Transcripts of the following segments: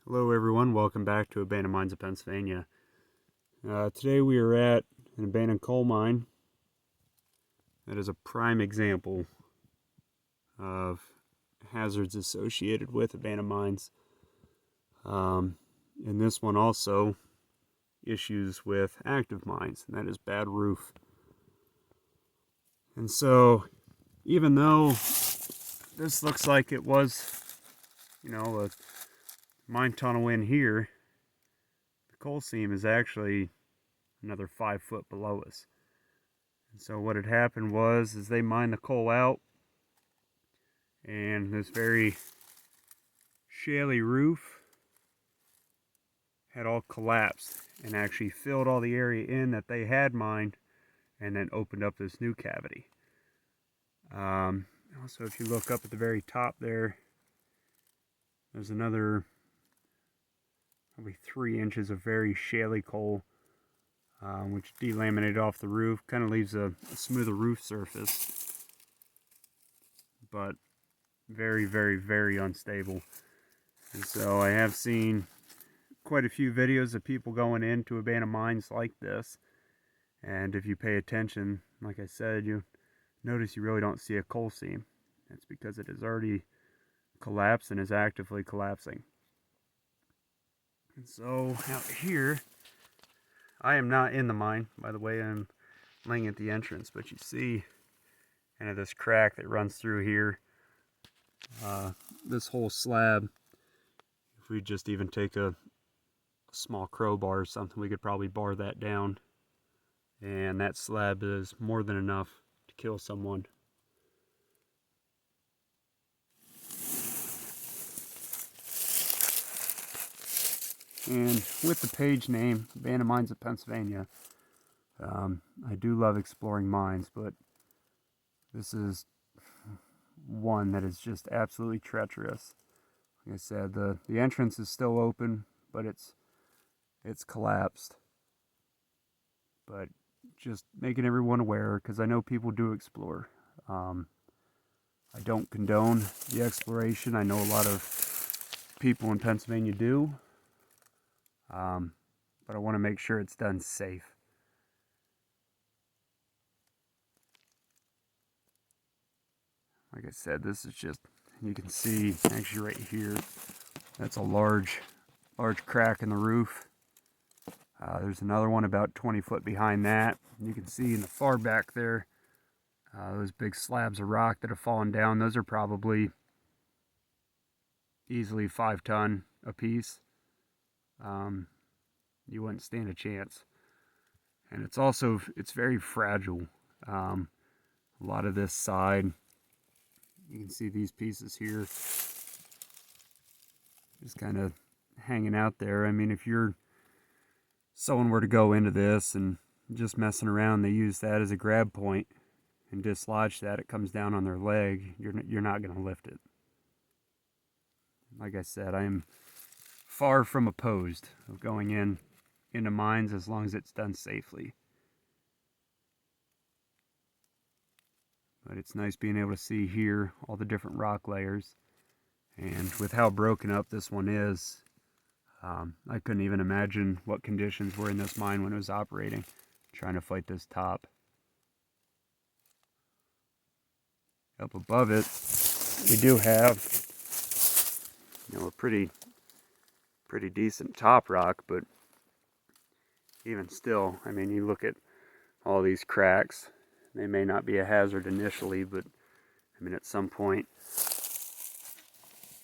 Hello everyone, welcome back to Abandoned Mines of Pennsylvania. Today we are at an abandoned coal mine that is a prime example of hazards associated with abandoned mines. And this one also issues with active mines, and that is bad roof. And so, even though this looks like it was, a mine tunnel in here, the coal seam is actually another 5 foot below us. And so what had happened was they mined the coal out, and this very shaly roof had all collapsed and actually filled all the area in that they had mined, and then opened up this new cavity. Also, if you look up at the very top there, there's another probably 3 inches of very shaly coal, which delaminated off the roof. Kind of leaves a smoother roof surface, but very, very, very unstable. And so I have seen quite a few videos of people going into abandoned mines like this, and if you pay attention, like I said, you notice you really don't see a coal seam. That's because it has already collapsed and is actively collapsing. And so out here, I am not in the mine, by the way. I'm laying at the entrance, but you see kind of this crack that runs through here. This whole slab, if we just even take a small crowbar or something, we could probably bar that down, and that slab is more than enough to kill someone. And with the page name, Abandoned Mines of Pennsylvania, I do love exploring mines, but this is one that is just absolutely treacherous. Like I said, the entrance is still open, but it's collapsed. But just making everyone aware, because I know people do explore. I don't condone the exploration. I know a lot of people in Pennsylvania do. But I want to make sure it's done safe. Like I said, this is just, you can see actually right here, that's a large crack in the roof. There's another one about 20 foot behind that. You can see in the far back there, those big slabs of rock that have fallen down. Those are probably easily 5 ton a piece. You wouldn't stand a chance. And it's very fragile. A lot of this side, you can see these pieces here just kind of hanging out there. I mean, if someone were to go into this and just messing around, they use that as a grab point and dislodge that, it comes down on their leg, you're not going to lift it. Like I said, I am far from opposed of going into mines as long as it's done safely. But it's nice being able to see here all the different rock layers. And with how broken up this one is, I couldn't even imagine what conditions were in this mine when it was operating, trying to fight this top. Up above it, we do have, a pretty decent top rock, but even still, I mean, you look at all these cracks. They may not be a hazard initially, but I mean, at some point,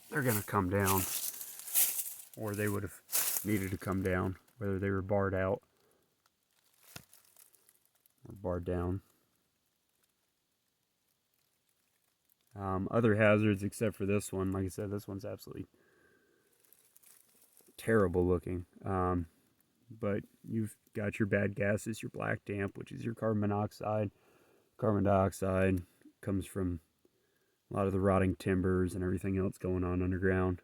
they're going to come down, or they would have needed to come down, whether they were barred out or barred down. Other hazards, except for this one, like I said, this one's absolutely terrible looking. But you've got your bad gases, your black damp, which is your carbon monoxide. Carbon dioxide comes from a lot of the rotting timbers and everything else going on underground.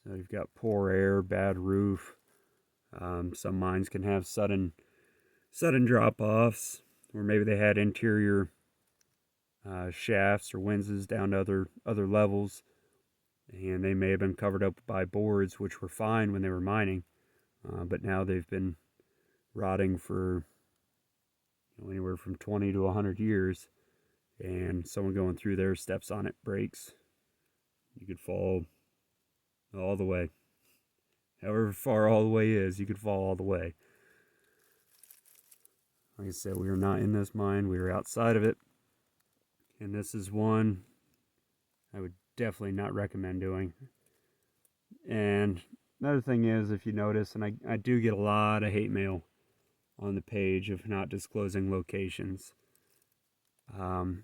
So you've got poor air, bad roof. Some mines can have sudden drop-offs, or maybe they had interior shafts or winzes down to other levels, and they may have been covered up by boards, which were fine when they were mining, but now they've been rotting for anywhere from 20 to 100 years, and someone going through there steps on it, breaks, you could fall all the way. However far all the way is, you could fall all the way. Like I said, we were not in this mine, we were outside of it, and this is one I would definitely not recommend doing. And another thing is, if you notice, and I do get a lot of hate mail on the page of not disclosing locations, and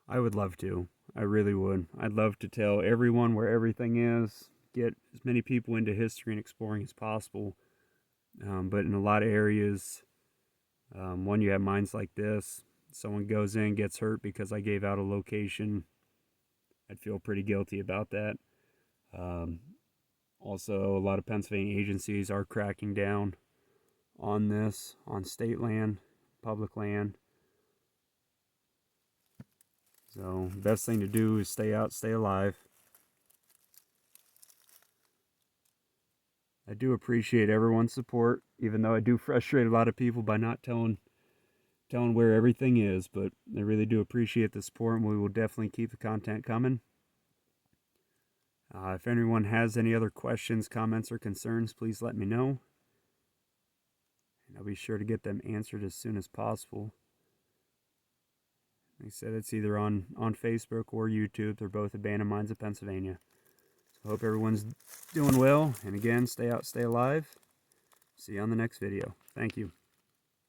I would love to. I really would. I'd love to tell everyone where everything is, get as many people into history and exploring as possible. But in a lot of areas, when you have mines like this, someone goes in, gets hurt because I gave out a location, I'd feel pretty guilty about that. Also, a lot of Pennsylvania agencies are cracking down on this, on state land, public land. So, the best thing to do is stay out, stay alive. I do appreciate everyone's support, even though I do frustrate a lot of people by not telling where everything is, but I really do appreciate the support, and we will definitely keep the content coming. If anyone has any other questions, comments, or concerns, please let me know, and I'll be sure to get them answered as soon as possible. Like I said, it's either on Facebook or YouTube. They're both Abandoned Mines of Pennsylvania. So I hope everyone's doing well, and again, stay out, stay alive. See you on the next video. Thank you.